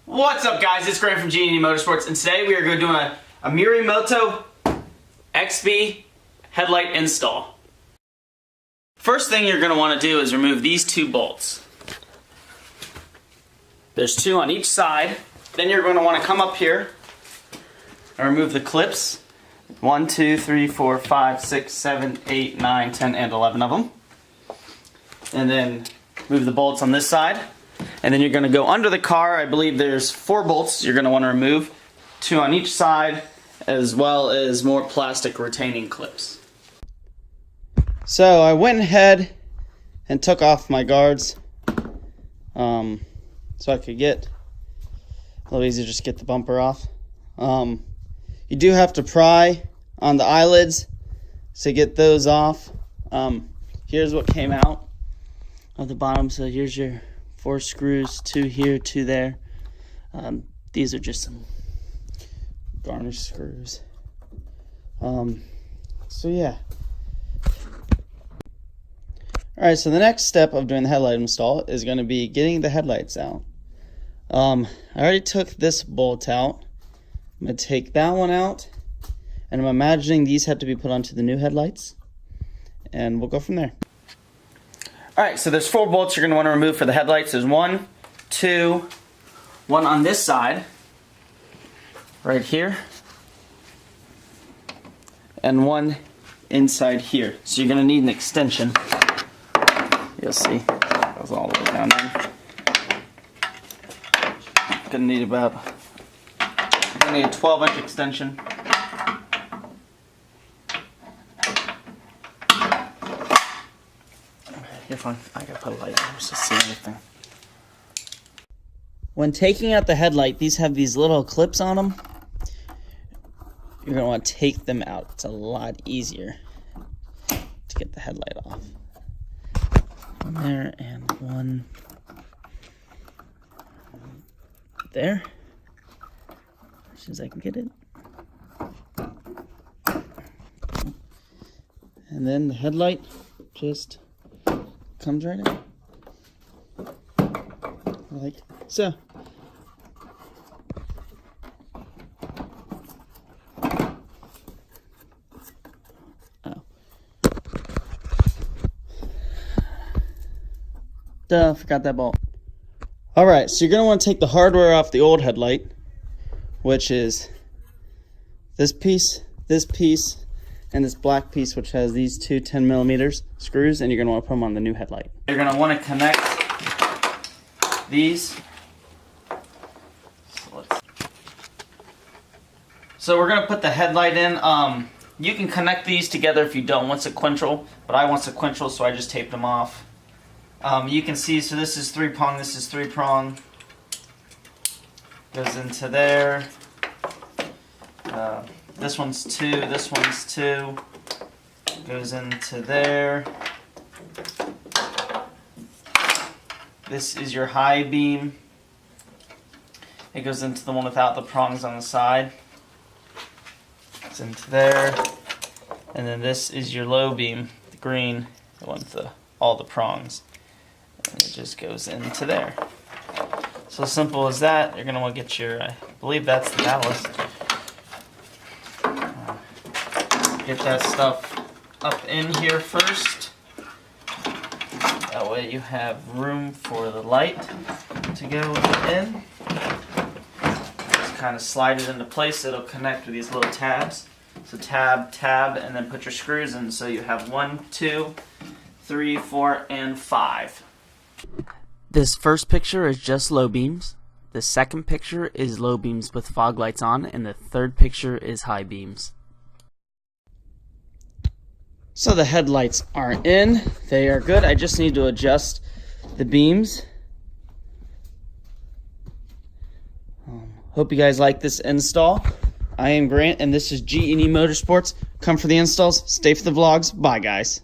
What's up, guys? It's Grant from G&E Motorsports, and today we are going to do a Morimoto XB headlight install. First thing you're going to want to do is remove these two bolts. There's two on each side. Then you're going to want to come up here and remove the clips. 1, 2, 3, 4, 5, 6, 7, 8, 9, 10, and 11 of them. And then move the bolts on this side. And then you're going to go under the car. I believe there's 4 bolts you're going to want to remove. 2 on each side, as well as more plastic retaining clips. So I went ahead and took off my guards so I could get a little easier, just get the bumper off. You do have to pry on the eyelids to get those off. Here's what came out of the bottom. So here's your 4 screws, 2 here, 2 there. These are just some garnish screws. So yeah. Alright, so the next step of doing the headlight install is going to be getting the headlights out. I already took this bolt out. I'm going to take that one out, and I'm imagining these have to be put onto the new headlights, and we'll go from there. Alright, so there's 4 bolts you're going to want to remove for the headlights. There's 1, 2, 1 on this side, right here, and 1 inside here. So you're going to need an extension. You'll see, it goes all the way down there. Going to need a 12-inch extension. You're fine. I gotta put a light on just to see anything. When taking out the headlight, these have these little clips on them. You're gonna want to take them out. It's a lot easier to get the headlight off. One there and one there. As soon as I can get it. And then the headlight just comes right out. Like so. Oh. Duh, forgot that bolt. Alright, so you're going to want to take the hardware off the old headlight, which is this piece, and this black piece, which has these two 10mm screws, and you're going to want to put them on the new headlight. You're going to want to connect these. So we're going to put the headlight in. You can connect these together if you don't want sequential, but I want sequential, so I just taped them off. You can see, so this is 3-prong, this is 3-prong. Goes into there. This one's 2, this one's 2. Goes into there. This is your high beam. It goes into the one without the prongs on the side. It's into there. And then this is your low beam, the green, the one with all the prongs. And it just goes into there. So simple as that. You're going to want to get your, I believe that's the ballast. Get that stuff up in here first. That way you have room for the light to go in. Just kind of slide it into place. It'll connect with these little tabs. So tab, tab, and then put your screws in. So you have 1, 2, 3, 4, and 5. This first picture is just low beams. The second picture is low beams with fog lights on, and the third picture is high beams. So the headlights are in. They are good. I just need to adjust the beams. Hope you guys like this install. I am Grant, and this is G&E Motorsports. Come for the installs, stay for the vlogs. Bye, guys.